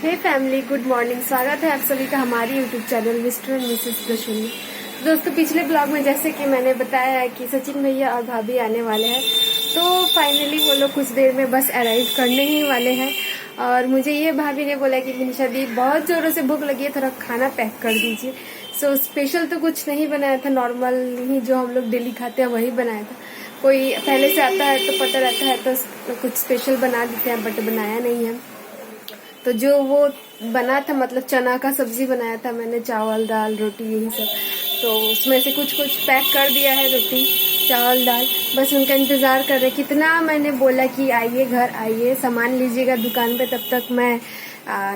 हे family, good morning. स्वागत है आप सभी का हमारी YouTube channel mister and missus Prasoon में। दोस्तों, पिछले ब्लॉग में जैसे कि मैंने बताया है कि सचिन भैया और भाभी आने वाले हैं, तो फाइनली वो लोग कुछ देर में बस अराइव करने ही वाले हैं। और मुझे ये भाभी ने बोला कि विनिशा दी, बहुत ज़ोरों से भूख लगी है, थोड़ा खाना पैक कर दीजिए। सो स्पेशल तो कुछ नहीं बनाया था, नॉर्मल ही जो हम लोग डेली खाते हैं वही बनाया था। कोई पहले से आता है तो पता रहता है तो कुछ स्पेशल बना देते हैं, बट बनाया नहीं है। तो जो वो बना था, मतलब चना का सब्जी बनाया था मैंने, चावल दाल रोटी यही सब, तो उसमें से कुछ कुछ पैक कर दिया है, रोटी चावल दाल। बस उनका इंतज़ार कर रहे। कितना मैंने बोला कि आइए घर आइए, सामान लीजिएगा दुकान पे, तब तक मैं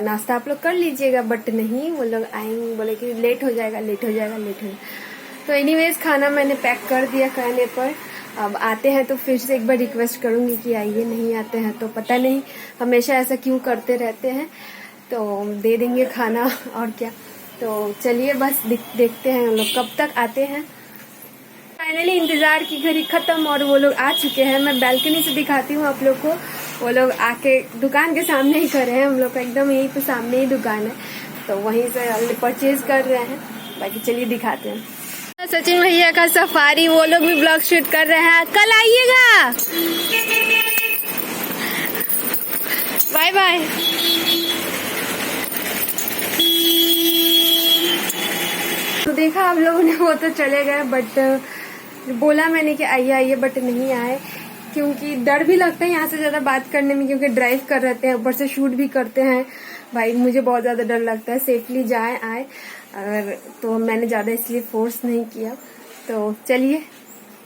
नाश्ता आप लोग कर लीजिएगा, बट नहीं, वो लोग आएंगे, बोले कि लेट हो जाएगा लेट हो जाएगा लेट हो जाएगा। तो एनीवेज खाना मैंने पैक कर दिया कहने पर। अब आते हैं तो फिर से एक बार रिक्वेस्ट करूंगी कि आइए, नहीं आते हैं तो पता नहीं हमेशा ऐसा क्यों करते रहते हैं। तो दे देंगे खाना और क्या। तो चलिए बस देखते हैं हम लोग कब तक आते हैं। फाइनली इंतज़ार की घड़ी ख़त्म और वो लोग आ चुके हैं। मैं बालकनी से दिखाती हूँ आप लोग को। वो लोग आके दुकान के सामने ही खड़े हैं, हम लोग का एकदम यहीं पे सामने ही दुकान है, तो वहीं से परचेज कर रहे हैं। बाकी चलिए दिखाते हैं। सचिन भैया का सफारी, वो लोग भी ब्लॉग शूट कर रहे हैं, कल आइएगा। Bye bye. तो देखा आप लोगों ने, वो तो चले गए, बट बोला मैंने कि आइए आइए, बट नहीं आए, क्योंकि डर भी लगता है यहाँ से ज़्यादा बात करने में, क्योंकि ड्राइव कर रहते हैं, ऊपर से शूट भी करते हैं। भाई मुझे बहुत ज़्यादा डर लगता है, सेफली जाए आए, अगर तो मैंने ज़्यादा इसलिए फोर्स नहीं किया। तो चलिए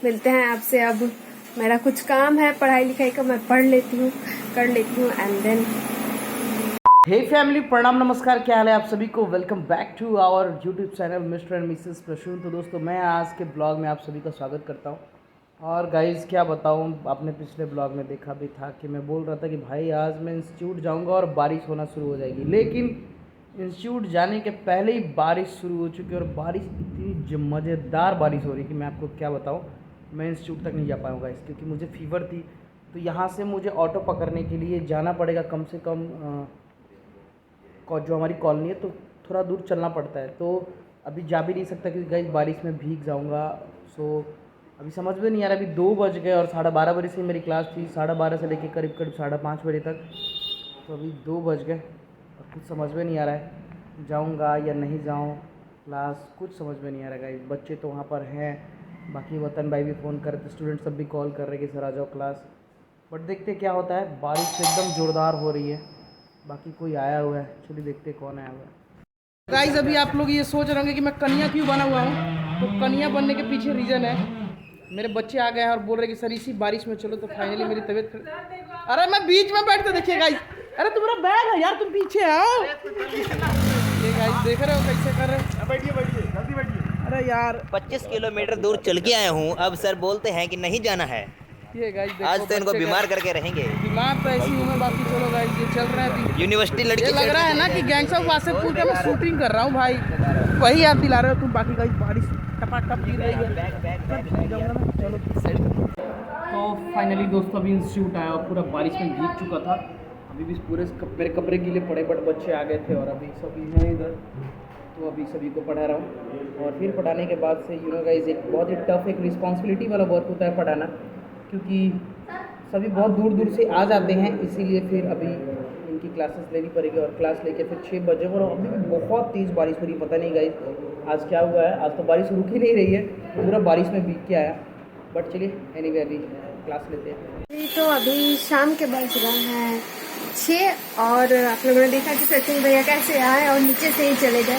मिलते हैं आपसे। अब मेरा कुछ काम है पढ़ाई लिखाई का, मैं पढ़ लेती हूँ, कर लेती हूँ, एंड देन। हे फैमिली, प्रणाम नमस्कार, क्या हाल है आप सभी को। Welcome back to our YouTube channel mister and missus Prasoon. तो दोस्तों, मैं आज के ब्लॉग में आप सभी का स्वागत करता हूँ। और गाइज़ क्या बताऊँ, आपने पिछले ब्लॉग में देखा भी था कि मैं बोल रहा था कि भाई आज मैं इंस्टीट्यूट जाऊँगा और बारिश होना शुरू हो जाएगी, लेकिन इंस्टीट्यूट जाने के पहले ही बारिश शुरू हो चुकी है। और बारिश इतनी मज़ेदार बारिश हो रही कि मैं आपको क्या बताऊँ। मैं इंस्टीट्यूट तक नहीं जा पाऊँगा गाइस, क्योंकि मुझे फीवर थी। तो यहाँ से मुझे ऑटो पकड़ने के लिए जाना पड़ेगा, कम से कम जो हमारी कॉलोनी है, तो थोड़ा दूर चलना पड़ता है। तो अभी जा भी नहीं सकता क्योंकि गाइस बारिश में भीग जाऊँगा। सो अभी समझ में नहीं आ रहा। अभी 2 बज गए और 12:30 बजे से मेरी क्लास थी, 12:30 से लेकर करीब 5:30 बजे तक। तो अभी 2 बज गए और कुछ समझ में नहीं आ रहा है जाऊँगा या नहीं जाऊँ क्लास, कुछ समझ में नहीं आ रहा है गाइस। बच्चे तो वहाँ पर हैं, बाकी वतन भाई भी फ़ोन कर रहे थे, स्टूडेंट सब भी कॉल कर रहे हैं कि सर आ जाओ क्लास, बट देखते क्या होता है। बारिश एकदम ज़ोरदार हो रही है, बाकी कोई आया हुआ है, चलिए देखते कौन आया हुआ है। गाइस अभी आप लोग ये सोच रहे होंगे कि मैं कन्या क्यों बना हुआ हूँ। तो कन्या बनने के पीछे रीज़न है, मेरे बच्चे आ गए हैं और बोल रहे हैं कि सर इसी बारिश में चलो। तो फाइनली मेरी तबीयत, अरे मैं बीच में बैठ कर, देखिए गाइस, अरे तुम्हारा बैग है यार, तुम पीछे आओ। ये गाइस देख रहे हो कैसे कर रहे हैं। बैठिए बैठिए जल्दी बैठिए। अरे यार 25 किलोमीटर दूर चल के आया हूँ, अब सर बोलते हैं कि नहीं जाना है। ये गाइस आज तो इनको बीमार करके रहेंगे। बीमार तो ऐसी हूँ, बाकी चलो गाइस ये चल रहा है अभी। यूनिवर्सिटी लड़की ये लग रहा है ना कि गैंग्स ऑफ वासेपुर का मैं शूटिंग कर रहा हूँ भाई, वही याद दिला रहे हो तुम। बाकी गाइस बारिश टपाटप गिर रही है। चलो तो फाइनली दोस्तों अभी इंस्टीट्यूट आया और पूरा बारिश में भीग चुका था। अभी भी पूरे मेरे कपड़े गीले पड़े, बट बच्चे आ गए थे और अभी सभी हैं इधर, तो अभी सभी को पढ़ा रहा हूँ। और फिर पढ़ाने के बाद से गाइस एक बहुत ही टफ, एक रिस्पॉन्सिबिलिटी वाला वर्क होता है पढ़ाना, क्योंकि सभी बहुत दूर दूर से आ जाते हैं, इसीलिए फिर अभी इनकी क्लासेस लेनी पड़ेगी। और क्लास लेके फिर 6 बजे, और अभी भी बहुत तेज़ बारिश हो रही है। पता नहीं गाइस आज क्या हुआ है, आज तो बारिश रुक ही नहीं रही है, पूरा बारिश में भीग के आया। बट चलिए एनीवे अभी क्लास लेते हैं। तो अभी शाम के बज रहे हैं 6 और आप लोगों ने देखा कि सचिन भैया कैसे आए और नीचे से ही चले गए।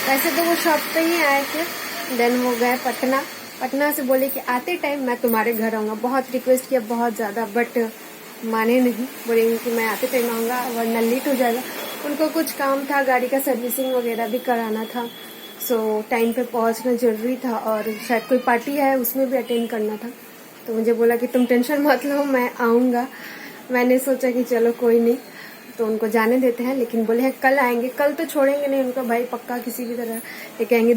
वैसे तो वो शॉप पे ही आए थे, देन वो गए पटना से बोले कि आते टाइम मैं तुम्हारे घर आऊँगा। बहुत रिक्वेस्ट किया, बहुत ज़्यादा, बट माने नहीं, बोलेंगे कि मैं आते टाइम आऊँगा वरना लेट हो जाएगा। उनको कुछ काम था, गाड़ी का सर्विसिंग वगैरह भी कराना था, सो टाइम पे पहुँचना ज़रूरी था। और शायद कोई पार्टी है, उसमें भी अटेंड करना था। तो मुझे बोला कि तुम टेंशन मत लो, मैं आऊँगा। मैंने सोचा कि चलो कोई नहीं, तो उनको जाने देते हैं, लेकिन बोले हैं कल आएंगे। कल तो छोड़ेंगे नहीं उनको भाई, पक्का किसी भी तरह लेके आएंगे।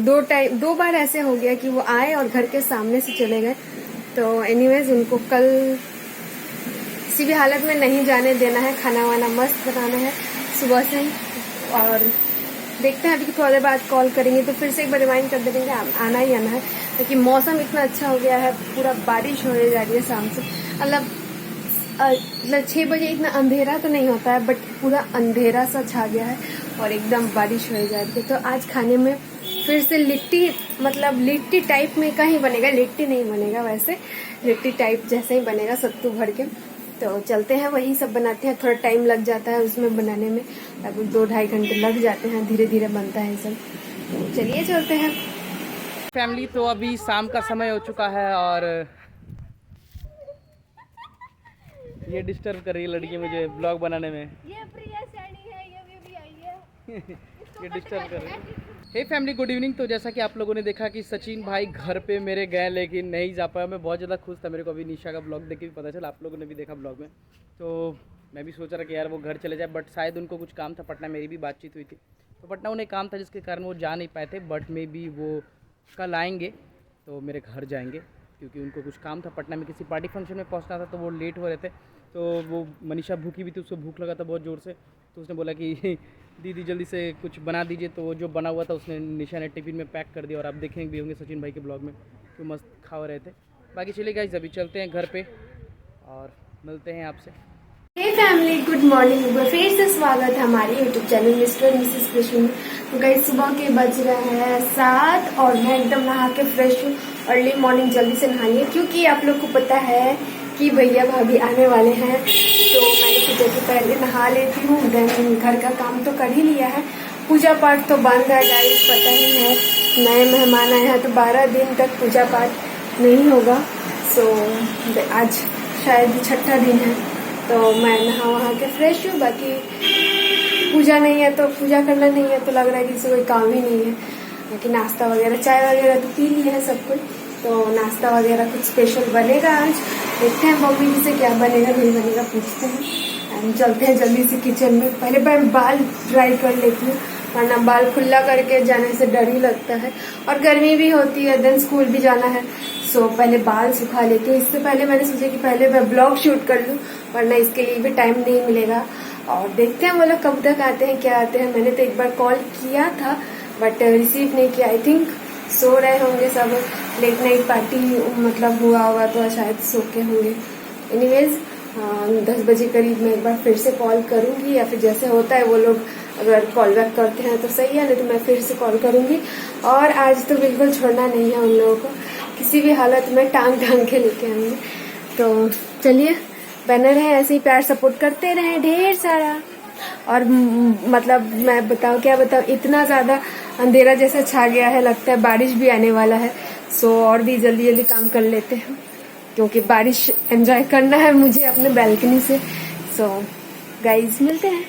2 बार ऐसे हो गया कि वो आए और घर के सामने से चले गए। तो एनीवेज उनको कल किसी भी हालत में नहीं जाने देना है, खाना वाना मस्त बनाना है सुबह से ही। और देखते हैं अभी थोड़ी देर बाद कॉल करेंगे तो फिर से एक बार रिमाइंड कर देंगे आना ही आना है, क्योंकि मौसम इतना अच्छा हो गया है, पूरा बारिश होने जा रही है शाम से। मतलब 6 बजे इतना अंधेरा तो नहीं होता है, बट पूरा अंधेरा सा छा गया है और एकदम बारिश हो जा रही है। तो आज खाने में फिर से लिट्टी, मतलब लिट्टी टाइप में का ही बनेगा, लिट्टी नहीं बनेगा, वैसे लिट्टी टाइप जैसे ही बनेगा सत्तू भर के। तो चलते हैं वही सब बनाते हैं, थोड़ा टाइम लग जाता है उसमें बनाने में, लगभग 2-2.5 घंटे लग जाते हैं, धीरे धीरे बनता है सब। तो चलिए चलते हैं फैमिली। तो अभी शाम का समय हो चुका है और ये डिस्टर्ब कर रही है लड़की मुझे ब्लॉग बनाने में। ये प्रिया सैनी है, ये भी आई है। ये डिस्टर्ब कर रही है। Hey family, good evening. तो जैसा कि आप लोगों ने देखा कि सचिन भाई घर पे मेरे गए लेकिन नहीं जा पाया। मैं बहुत ज़्यादा खुश था, मेरे को अभी निशा का ब्लॉग देख के भी पता चला, आप लोगों ने भी देखा ब्लॉग में। तो मैं भी सोच रहा कि यार वो घर चले जाए, बट शायद उनको कुछ काम था पटना, मेरी भी बातचीत हुई थी तो पटना उन्हें काम था जिसके कारण वो जा नहीं पाए थे। बट मे बी वो कल आएंगे तो मेरे घर जाएंगे, क्योंकि उनको कुछ काम था पटना में, किसी पार्टी फंक्शन में पहुँचना था तो वो लेट हो रहे थे। तो वो मनीषा भूखी भी थी, उसको भूख लगा था बहुत ज़ोर से, तो उसने बोला कि दीदी जल्दी से कुछ बना दीजिए। तो जो बना हुआ था उसने निशा ने टिफिन में पैक कर दिया और आप देखेंगे भी होंगे सचिन भाई के ब्लॉग में कि मस्त खा रहे थे। बाकी चलिए गाइस अभी चलते हैं घर पे और मिलते हैं आपसे। Hey family, good morning. फिर से स्वागत है हमारे YouTube channel mister and missus Krishna में। तो गाइस सुबह के बज रहे हैं 7 और मैं एकदम नहा के फ्रेश हूँ। अर्ली मॉर्निंग जल्दी से नहाइए, क्योंकि आप लोग को पता है कि भैया भाभी आने वाले हैं। तो मैंने सोचा कि पहले नहा लेती हूँ, देन घर का काम तो कर ही लिया है, पूजा पाठ तो बंद है गाइस, पता ही है नए मेहमान आए हैं तो 12 दिन तक पूजा पाठ नहीं होगा। सो आज शायद 6ठा दिन है, तो मैं नहा वहा के फ्रेश हूँ। बाकी पूजा नहीं है तो पूजा करना नहीं है तो लग रहा है कि इससे कोई काम ही नहीं है। बाकी नाश्ता वगैरह चाय वगैरह तो पी लिया है सब कुछ, तो नाश्ता वगैरह कुछ स्पेशल बनेगा आज। देखते हैं मम्मी जी से क्या बनेगा नहीं बनेगा, पूछते हैं एंड चलते हैं जल्दी से किचन में। पहले मैं बाल ड्राई कर लेती हूँ, वरना बाल खुला करके जाने से डर ही लगता है और गर्मी भी होती है, देन स्कूल भी जाना है। सो पहले बाल सुखा लेती हूँ। इससे पहले मैंने सोचा कि पहले मैं ब्लॉग शूट कर लूँ, वरना इसके लिए भी टाइम नहीं मिलेगा। और देखते हैं वो लोग कब तक आते हैं, क्या आते हैं। मैंने तो एक बार कॉल किया था बट रिसीव नहीं किया, आई थिंक सो रहे होंगे सब, लेट नाइट पार्टी मतलब हुआ होगा तो शायद सो के होंगे। एनीवेज 10 बजे करीब मैं एक बार फिर से कॉल करूंगी, या फिर जैसे होता है वो लोग अगर कॉल बैक करते हैं तो सही है, नहीं तो मैं फिर से कॉल करूंगी। और आज तो बिल्कुल छोड़ना नहीं है उन लोगों को, किसी भी हालत में टांग के लेके आएंगे। तो चलिए बने रहे ऐसे ही, प्यार सपोर्ट करते रहे ढेर सारा। और मतलब मैं बताऊँ क्या बताऊँ, इतना ज़्यादा अंधेरा जैसा छा गया है, लगता है बारिश भी आने वाला है। सो और भी जल्दी जल्दी काम कर लेते हैं, क्योंकि बारिश एंजॉय करना है मुझे अपने बैल्कनी से। सो गाइज मिलते हैं।